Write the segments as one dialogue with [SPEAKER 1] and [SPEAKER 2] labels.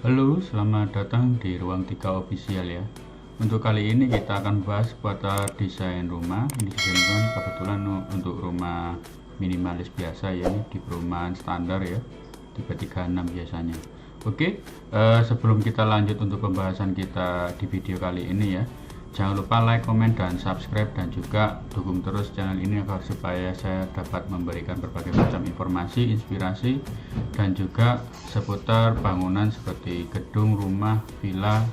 [SPEAKER 1] Halo, selamat datang di Ruang 3 Official ya. Untuk kali ini kita akan bahas seputar desain rumah. Ini desain kebetulan untuk rumah minimalis biasa ya, ini di perumahan standar ya, 336 biasanya. Oke, sebelum kita lanjut untuk pembahasan kita di video kali ini ya, jangan lupa like, komen, dan subscribe, dan juga dukung terus channel ini agar supaya saya dapat memberikan berbagai macam informasi, inspirasi, dan juga seputar bangunan seperti gedung, rumah, villa,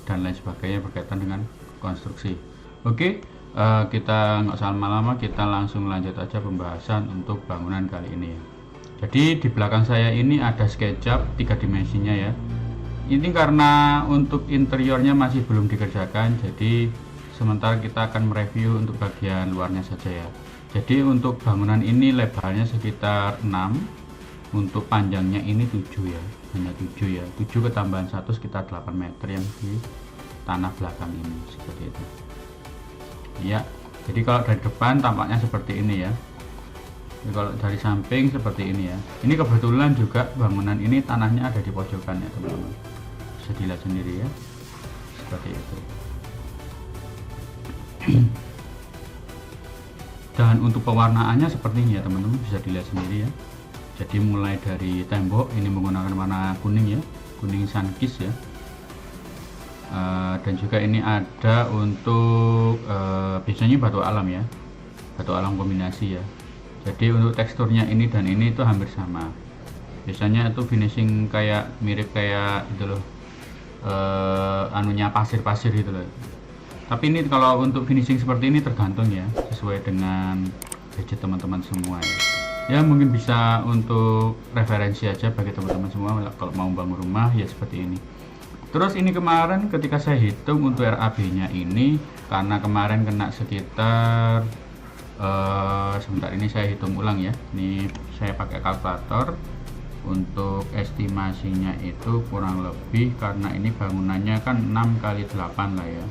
[SPEAKER 1] dan lain sebagainya berkaitan dengan konstruksi. Oke, kita nggak usah lama-lama, kita langsung lanjut aja pembahasan untuk bangunan kali ini ya. Jadi di belakang saya ini ada SketchUp 3 dimensinya ya. Ini karena untuk interiornya masih belum dikerjakan, jadi sementara kita akan mereview untuk bagian luarnya saja ya. Jadi untuk bangunan ini lebarnya sekitar 6, untuk panjangnya ini 7 ya, hanya 7 ya, 7 ketambahan 1 sekitar 8 meter yang di tanah belakang ini, seperti itu ya. Jadi kalau dari depan tampaknya seperti ini ya. Jadi kalau dari samping seperti ini ya. Ini kebetulan juga bangunan ini tanahnya ada di pojokan ya teman-teman, bisa dilihat sendiri ya, seperti itu. Dan untuk pewarnaannya seperti ini ya teman-teman, bisa dilihat sendiri ya. Jadi mulai dari tembok ini menggunakan warna kuning ya, kuning sunkist ya. Dan juga ini ada untuk biasanya batu alam ya, batu alam kombinasi ya. Jadi untuk teksturnya ini dan ini itu hampir sama. Biasanya itu finishing kayak mirip kayak itu loh, anunya pasir-pasir gitu loh. Tapi ini kalau untuk finishing seperti ini tergantung ya, sesuai dengan budget teman-teman semua ya. Ya mungkin bisa untuk referensi aja bagi teman-teman semua kalau mau bangun rumah ya seperti ini. Terus ini kemarin ketika saya hitung untuk RAB nya ini, karena kemarin kena sekitar sebentar, ini saya hitung ulang ya. Ini saya pakai kalkulator. Untuk estimasinya itu kurang lebih, karena ini bangunannya kan 6 kali 8 lah ya,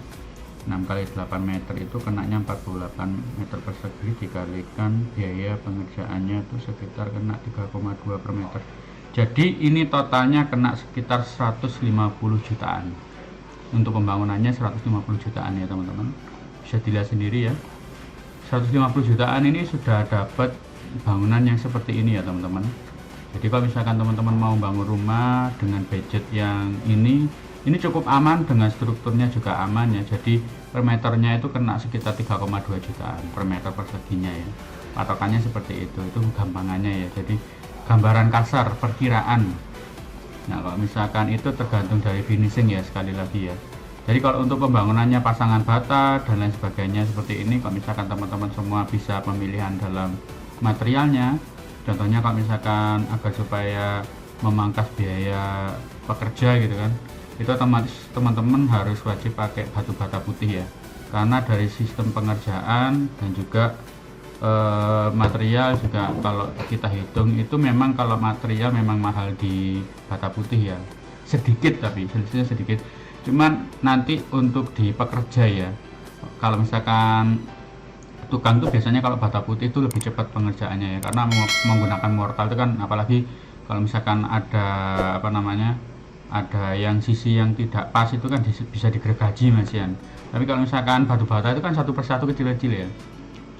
[SPEAKER 1] 6 kali 8 meter itu kenanya 48 meter persegi, dikalikan biaya pengerjaannya itu sekitar kena 3,2 per meter. Jadi ini totalnya kena sekitar 150 jutaan. Untuk pembangunannya 150 jutaan ya teman-teman, bisa dilihat sendiri ya. 150 jutaan ini sudah dapat bangunan yang seperti ini ya teman-teman. Jadi kalau misalkan teman-teman mau bangun rumah dengan budget yang ini cukup aman, dengan strukturnya juga aman ya. Jadi per meternya itu kena sekitar 3,2 jutaan per meter perseginya ya. Patokannya seperti itu gampangannya ya. Jadi gambaran kasar perkiraan. Nah kalau misalkan itu tergantung dari finishing ya, sekali lagi ya. Jadi kalau untuk pembangunannya pasangan bata dan lain sebagainya seperti ini, kalau misalkan teman-teman semua bisa pemilihan dalam materialnya, contohnya kalau misalkan agar supaya memangkas biaya pekerja gitu kan, itu otomatis teman-teman harus wajib pakai batu bata putih ya, karena dari sistem pengerjaan dan juga material juga kalau kita hitung itu memang kalau material memang mahal di bata putih ya, sedikit tapi selisihnya sedikit. Cuman nanti untuk di pekerja ya, kalau misalkan tukang tuh biasanya kalau bata putih itu lebih cepat pengerjaannya ya, karena menggunakan mortal itu kan, apalagi kalau misalkan ada apa namanya, ada yang sisi yang tidak pas itu kan bisa digergaji masian. Tapi kalau misalkan batu bata itu kan satu persatu kecil-kecil ya,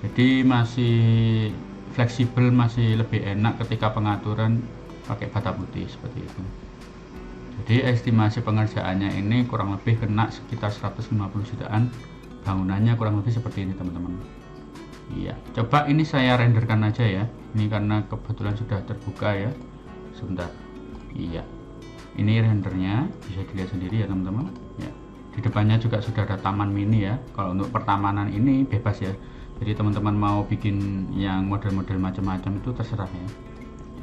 [SPEAKER 1] jadi masih fleksibel, masih lebih enak ketika pengaturan pakai bata putih seperti itu. Jadi estimasi pengerjaannya ini kurang lebih kena sekitar 150 jutaan. Bangunannya kurang lebih seperti ini teman-teman. Iya, coba ini saya renderkan aja ya. Ini karena kebetulan sudah terbuka ya. Sebentar. Iya. Ini rendernya, bisa dilihat sendiri ya teman-teman. Ya. Di depannya juga sudah ada taman mini ya. Kalau untuk pertamanan ini bebas ya. Jadi teman-teman mau bikin yang model-model macam-macam itu terserah ya.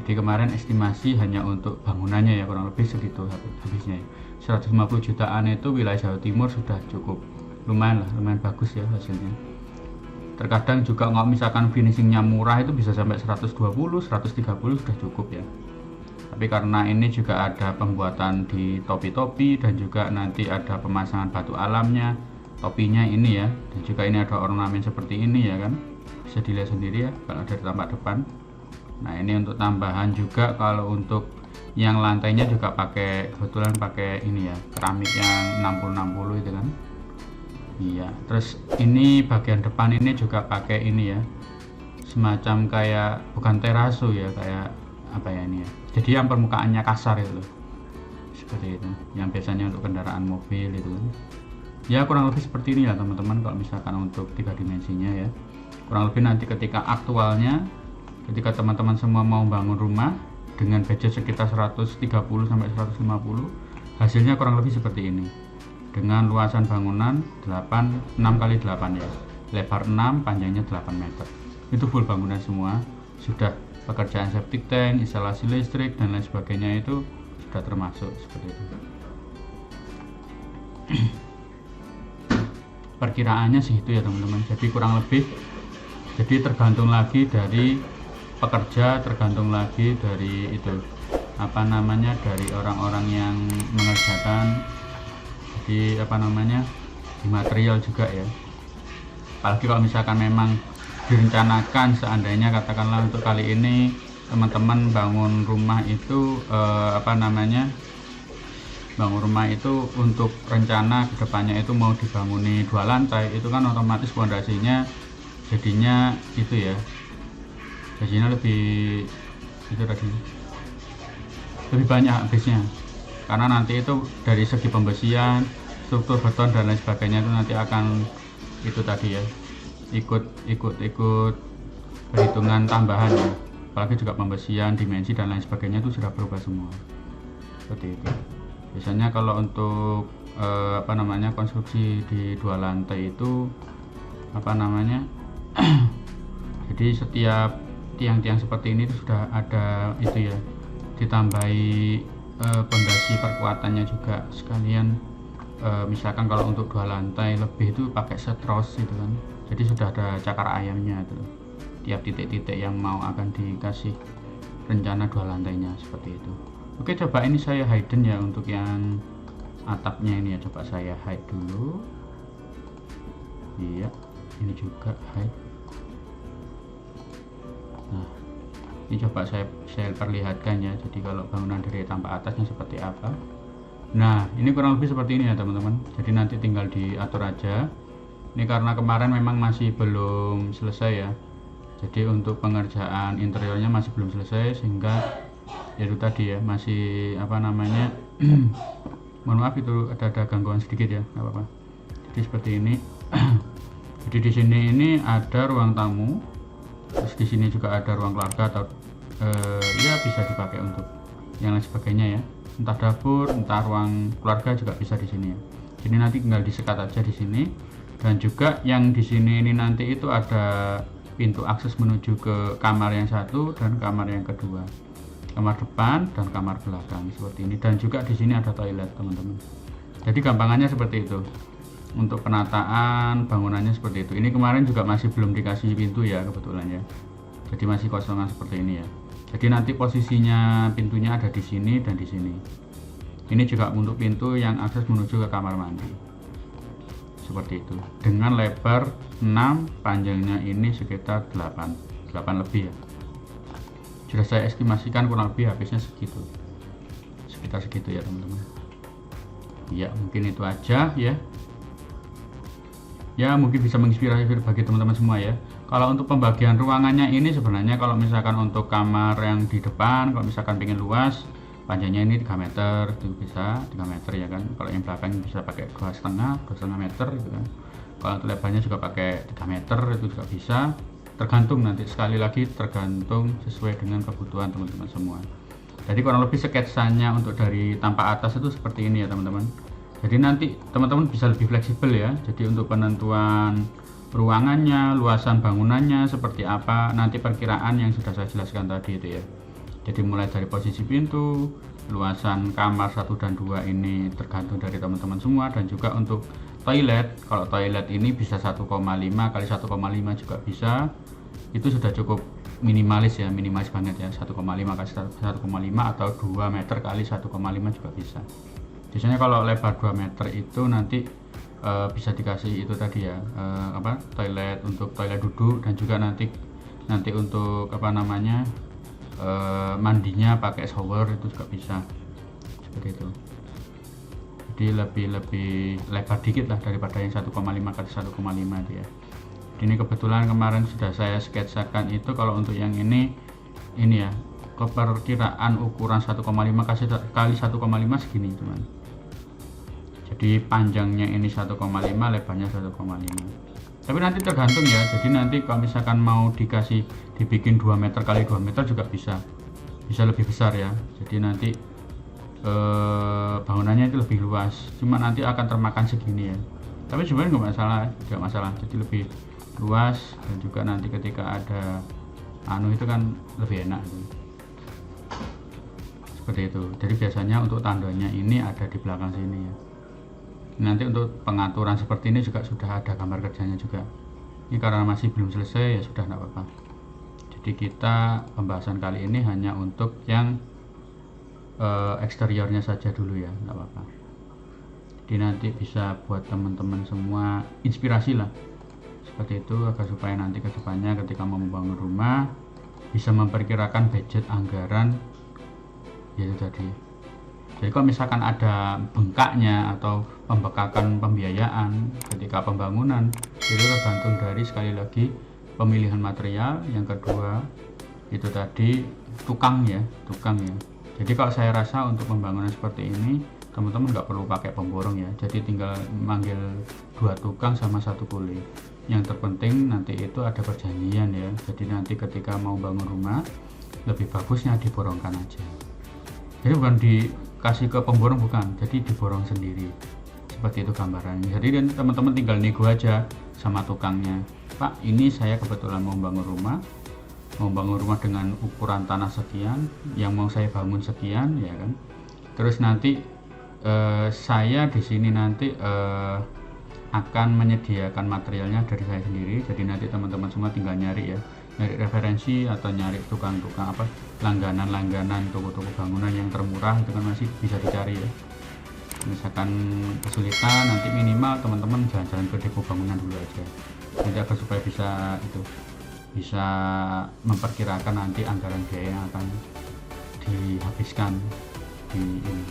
[SPEAKER 1] Jadi kemarin estimasi hanya untuk bangunannya ya kurang lebih segitu habisnya ya. 150 jutaan itu wilayah Jawa Timur sudah cukup lumayan lah, lumayan bagus ya hasilnya. Terkadang juga kalau misalkan finishingnya murah itu bisa sampai 120, 130 sudah cukup ya. Tapi karena ini juga ada pembuatan di topi-topi dan juga nanti ada pemasangan batu alamnya, topinya ini ya, dan juga ini ada ornamen seperti ini ya kan, bisa dilihat sendiri ya kalau dari tampak depan. Nah ini untuk tambahan juga, kalau untuk Yang lantainya juga pakai, kebetulan pakai ini ya, keramik yang 60-60 itu kan. Iya, terus ini bagian depan ini juga pakai ini ya, semacam kayak bukan teraso ya, kayak apa ya ini ya. Jadi yang permukaannya kasar itu loh. Seperti itu. Yang biasanya untuk kendaraan mobil itu. Ya kurang lebih seperti ini ya teman-teman kalau misalkan untuk 3 dimensinya ya. Kurang lebih nanti ketika aktualnya, ketika teman-teman semua mau bangun rumah dengan budget sekitar 130 sampai 150, hasilnya kurang lebih seperti ini. Dengan luasan bangunan 6 kali 8 ya. Lebar 6, panjangnya 8 meter. Itu full bangunan semua. Sudah pekerjaan septic tank, instalasi listrik dan lain sebagainya itu sudah termasuk seperti itu. Perkiraannya sih itu ya teman-teman. Jadi kurang lebih, jadi tergantung lagi dari pekerja, tergantung lagi dari itu apa namanya, dari orang-orang yang mengerjakan, jadi apa namanya, di material juga ya. Apalagi kalau misalkan memang direncanakan, seandainya katakanlah untuk kali ini teman-teman bangun rumah itu apa namanya, bangun rumah itu untuk rencana kedepannya itu mau dibanguni 2 lantai, itu kan otomatis fondasinya jadinya itu ya, jadinya lebih itu tadi, lebih banyak habisnya, karena nanti itu dari segi pembesian, struktur beton dan lain sebagainya itu nanti akan itu tadi ya, ikut perhitungan tambahan ya. Apalagi juga pembesian, dimensi dan lain sebagainya itu sudah berubah semua seperti itu. Biasanya kalau untuk apa namanya, konstruksi di 2 lantai itu apa namanya jadi setiap tiang-tiang seperti ini itu sudah ada itu ya, ditambahi pondasi perkuatannya juga sekalian. Misalkan kalau untuk 2 lantai lebih itu pakai setros itu kan, jadi sudah ada cakar ayamnya itu, tiap titik-titik yang mau akan dikasih rencana 2 lantainya seperti itu. Oke, coba ini saya hidden ya untuk yang atapnya ini ya, coba saya hide dulu. Iya, ini juga hide. Nah, ini coba saya perlihatkan ya, jadi kalau bangunan dari tampak atasnya seperti apa. Nah, ini kurang lebih seperti ini ya teman-teman, jadi nanti tinggal diatur aja. Ini karena kemarin memang masih belum selesai ya, jadi untuk pengerjaan interiornya masih belum selesai, sehingga ya itu tadi ya, masih apa namanya mohon maaf itu ada gangguan sedikit ya, nggak apa-apa. Jadi seperti ini. Jadi di sini ini ada ruang tamu, terus di sini juga ada ruang keluarga atau ya bisa dipakai untuk yang lain sebagainya ya, entah dapur, entah ruang keluarga juga bisa di sini ya. Jadi nanti tinggal disekat aja di sini. Dan juga yang di sini ini nanti itu ada pintu akses menuju ke kamar yang satu dan kamar yang kedua, kamar depan dan kamar belakang seperti ini. Dan juga di sini ada toilet teman-teman. Jadi gampangannya seperti itu. Untuk penataan bangunannya seperti itu. Ini kemarin juga masih belum dikasih pintu ya kebetulan ya, jadi masih kosongan seperti ini ya. Jadi nanti posisinya pintunya ada di sini dan di sini. Ini juga untuk pintu yang akses menuju ke kamar mandi seperti itu, dengan lebar 6, panjangnya ini sekitar 8 lebih ya. Sudah saya estimasikan kurang lebih habisnya segitu, sekitar segitu ya teman-teman. Ya mungkin itu aja ya. Ya mungkin bisa menginspirasi bagi teman-teman semua ya. Kalau untuk pembagian ruangannya ini sebenarnya kalau misalkan untuk kamar yang di depan, kalau misalkan pengen luas, panjangnya ini 3 meter itu bisa 3 meter ya kan. Kalau yang belakang bisa pakai 2,5 meter gitu kan. Kalau untuk lebarnya juga pakai 3 meter itu juga bisa, tergantung nanti, sekali lagi tergantung sesuai dengan kebutuhan teman-teman semua. Jadi kurang lebih sketsanya untuk dari tampak atas itu seperti ini ya teman-teman. Jadi nanti teman-teman bisa lebih fleksibel ya, jadi untuk penentuan ruangannya, luasan bangunannya seperti apa, nanti perkiraan yang sudah saya jelaskan tadi itu ya. Jadi mulai dari posisi pintu, luasan kamar 1 dan 2 ini tergantung dari teman-teman semua. Dan juga untuk toilet, kalau toilet ini bisa 1,5 kali 1,5 juga bisa, itu sudah cukup minimalis ya, minimalis banget ya, 1,5 kali 1,5 atau 2 meter kali 1,5 juga bisa. Biasanya kalau lebar 2 meter itu nanti bisa dikasih itu tadi ya, toilet untuk toilet duduk, dan juga nanti untuk apa namanya, mandinya pakai shower itu juga bisa seperti itu. Jadi lebih lebar dikit lah daripada yang 1,5 kali 1,5 itu ya. Ini kebetulan kemarin sudah saya sketsakan itu. Kalau untuk yang ini ya, keperkiraan ukuran 1,5 kali 1,5 segini teman. Jadi panjangnya ini 1,5, lebarnya 1,5. Tapi nanti tergantung ya. Jadi nanti kalau misalkan mau dibikin 2 meter kali 2 meter juga bisa lebih besar ya. Jadi nanti bangunannya itu lebih luas. Cuma nanti akan termakan segini ya. Tapi sebenarnya nggak masalah. Jadi lebih luas, dan juga nanti ketika ada itu kan lebih enak gitu. Seperti itu. Jadi biasanya untuk tandanya ini ada di belakang sini ya. Nanti untuk pengaturan seperti ini juga sudah ada gambar kerjanya juga. Ini karena masih belum selesai ya sudah tidak apa-apa. Jadi kita pembahasan kali ini hanya untuk yang eksteriornya saja dulu ya, tidak apa-apa. Jadi nanti bisa buat teman-teman semua inspirasi lah seperti itu, agar supaya nanti kedepannya ketika mau membangun rumah bisa memperkirakan budget anggaran yaitu tadi. Jadi kalau misalkan ada bengkaknya atau pembekakan pembiayaan ketika pembangunan, itu tergantung dari sekali lagi pemilihan material, yang kedua itu tadi tukang ya. Jadi kalau saya rasa untuk pembangunan seperti ini teman-teman nggak perlu pakai pemborong ya, jadi tinggal manggil 2 tukang sama 1 kuli. Yang terpenting nanti itu ada perjanjian ya, jadi nanti ketika mau bangun rumah lebih bagusnya diborongkan aja. Jadi bukan dikasih ke pemborong, bukan, jadi diborong sendiri. Seperti itu gambarannya. Jadi teman-teman tinggal nego aja sama tukangnya, Pak, ini saya kebetulan mau bangun rumah dengan ukuran tanah sekian, yang mau saya bangun sekian ya kan. Terus nanti saya di sini nanti akan menyediakan materialnya dari saya sendiri. Jadi nanti teman-teman semua tinggal nyari referensi atau nyari tukang-tukang langganan toko-toko bangunan yang termurah, itu kan masih bisa dicari ya. Misalkan kesulitan, nanti minimal teman-teman jalan-jalan ke depo bangunan dulu aja, nanti agar supaya bisa memperkirakan nanti anggaran biaya yang akan dihabiskan di ini.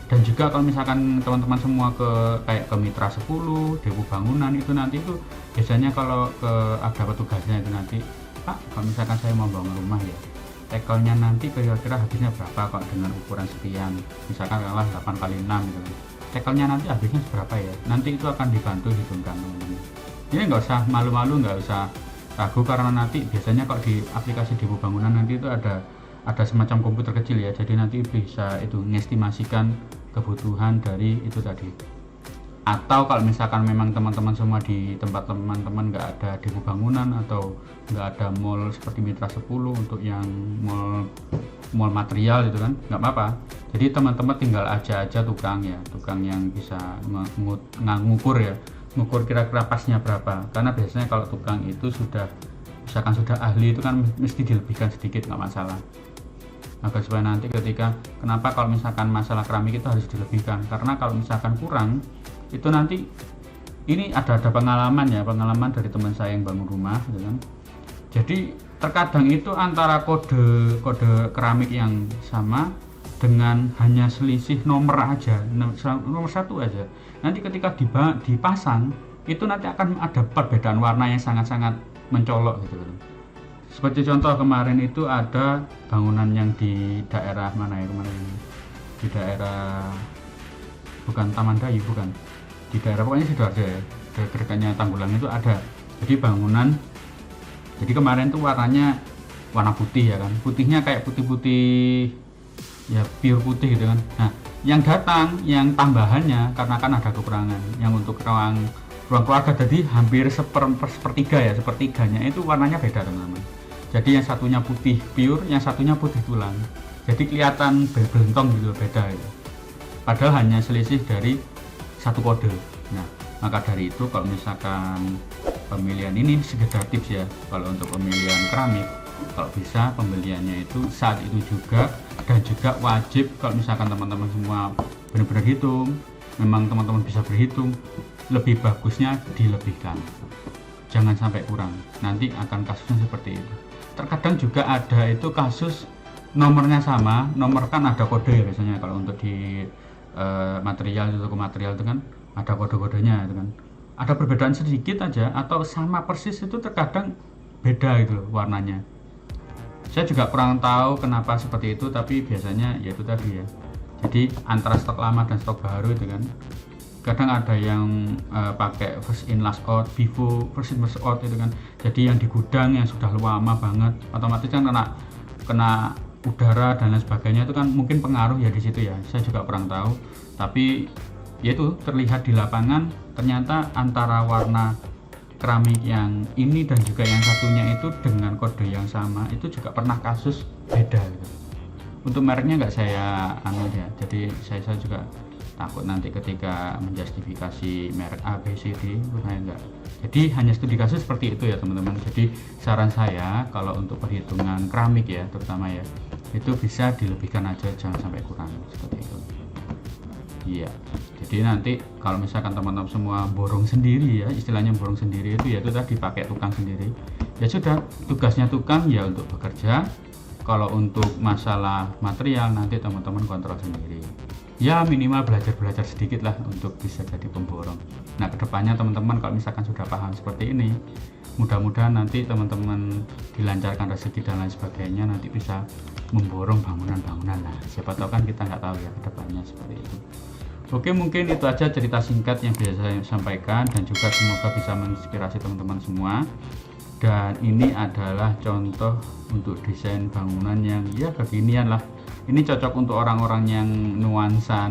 [SPEAKER 1] Dan juga kalau misalkan teman-teman semua kayak ke Mitra 10, depo bangunan, itu nanti itu biasanya kalau ada petugasnya itu nanti, Pak, kalau misalkan saya mau bangun rumah ya, tekelnya nanti kira-kira habisnya berapa kok dengan ukuran sekian, misalkan kalah 8x6 gitu. Tekelnya nanti habisnya seberapa ya, nanti itu akan dibantu hitungkan teman-teman. Jadi nggak usah malu-malu, nggak usah ragu, karena nanti biasanya kalau di aplikasi depo bangunan nanti itu ada semacam komputer kecil ya, jadi nanti bisa itu mengestimasikan kebutuhan dari itu tadi. Atau kalau misalkan memang teman-teman semua di tempat teman-teman nggak ada depo bangunan atau nggak ada mall seperti Mitra 10 untuk yang mall material itu kan nggak apa-apa. Jadi teman-teman tinggal aja tukang yang bisa ngukur ya, ngukur kira-kira pasnya berapa. Karena biasanya kalau tukang itu misalkan sudah ahli itu kan mesti dilebihkan sedikit, nggak masalah. Agar supaya nanti kenapa kalau misalkan masalah keramik itu harus dilebihkan, karena kalau misalkan kurang itu nanti ini ada pengalaman dari teman saya yang bangun rumah gitu kan. Jadi terkadang itu antara kode keramik yang sama dengan hanya selisih nomor 1 aja, nanti ketika dipasang itu nanti akan ada perbedaan warna yang sangat-sangat mencolok gitu kan. Seperti contoh kemarin itu ada bangunan yang di daerah mana ya kemarin, di daerah bukan Taman Dayu, bukan, di daerah pokoknya Sidoarjo ya, dekatnya Tanggulang itu ada. Jadi bangunan, jadi kemarin tuh warnanya warna putih ya kan, putihnya kayak putih-putih ya, pure putih gitu kan. Nah yang datang yang tambahannya karena kan ada kekurangan yang untuk ruang keluarga, jadi hampir sepertiganya itu warnanya beda teman-teman. Jadi yang satunya putih pure, yang satunya putih tulang, jadi kelihatan berbentong gitu, beda ya. Padahal hanya selisih dari 1 kode. Nah maka dari itu kalau misalkan pemilihan ini sekedar tips ya, kalau untuk pemilihan keramik kalau bisa pembeliannya itu saat itu juga, dan juga wajib kalau misalkan teman-teman semua benar-benar hitung, memang teman-teman bisa berhitung, lebih bagusnya dilebihkan, jangan sampai kurang, nanti akan kasusnya seperti itu. terkadang juga ada itu kasus nomornya sama, nomor kan ada kode ya biasanya kalau untuk di material itu, toko material itu kan ada kode-kodenya itu kan, ada perbedaan sedikit aja atau sama persis itu terkadang beda gitu loh warnanya. Saya juga kurang tahu kenapa seperti itu, tapi biasanya ya itu tadi ya, jadi antara stok lama dan stok baru itu kan kadang ada yang pakai first in last out, FIFO first in first out itu kan, jadi yang di gudang yang sudah lama banget otomatis kan kena udara dan lain sebagainya, itu kan mungkin pengaruh ya di situ ya, saya juga kurang tahu. Tapi yaitu terlihat di lapangan ternyata antara warna keramik yang ini dan juga yang satunya itu dengan kode yang sama itu juga pernah kasus beda gitu. Untuk mereknya nggak saya ya, jadi saya juga takut nanti ketika menjustifikasi merek A, B, C, D saya enggak. Jadi hanya studi kasus seperti itu ya teman-teman. Jadi saran saya kalau untuk perhitungan keramik ya terutama ya, itu bisa dilebihkan aja, jangan sampai kurang seperti itu. Iya. Jadi nanti kalau misalkan teman-teman semua borong sendiri ya, istilahnya borong sendiri itu ya itu tadi pakai tukang sendiri. Ya sudah, tugasnya tukang ya untuk bekerja. Kalau untuk masalah material nanti teman-teman kontrol sendiri. Ya minimal belajar sedikit lah untuk bisa jadi pemborong. Nah kedepannya teman-teman kalau misalkan sudah paham seperti ini, mudah-mudahan nanti teman-teman dilancarkan rezeki dan lain sebagainya, nanti bisa memborong bangunan-bangunan. Nah siapa tahu kan kita nggak tahu ya kedepannya seperti itu. Oke, mungkin itu aja cerita singkat yang bisa saya sampaikan, dan juga semoga bisa menginspirasi teman-teman semua. Dan ini adalah contoh untuk desain bangunan yang ya kekinian lah. Ini cocok untuk orang-orang yang nuansa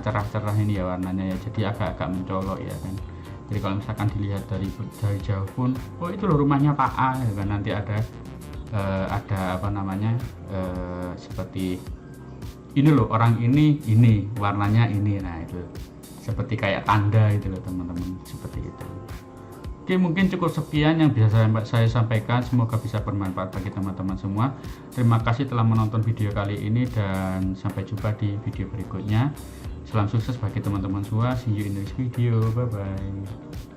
[SPEAKER 1] cerah-cerah ini ya warnanya ya, jadi agak-agak mencolok ya kan. Jadi kalau misalkan dilihat dari jauh pun, oh itu loh rumahnya Pak A ya kan, nanti ada apa namanya seperti ini loh orang ini warnanya ini, nah itu seperti kayak tanda itu loh teman-teman, seperti itu. Oke, mungkin cukup sekian yang bisa saya sampaikan, semoga bisa bermanfaat bagi teman-teman semua. Terima kasih telah menonton video kali ini dan sampai jumpa di video berikutnya. Salam sukses bagi teman-teman semua, see you in the next video, bye bye.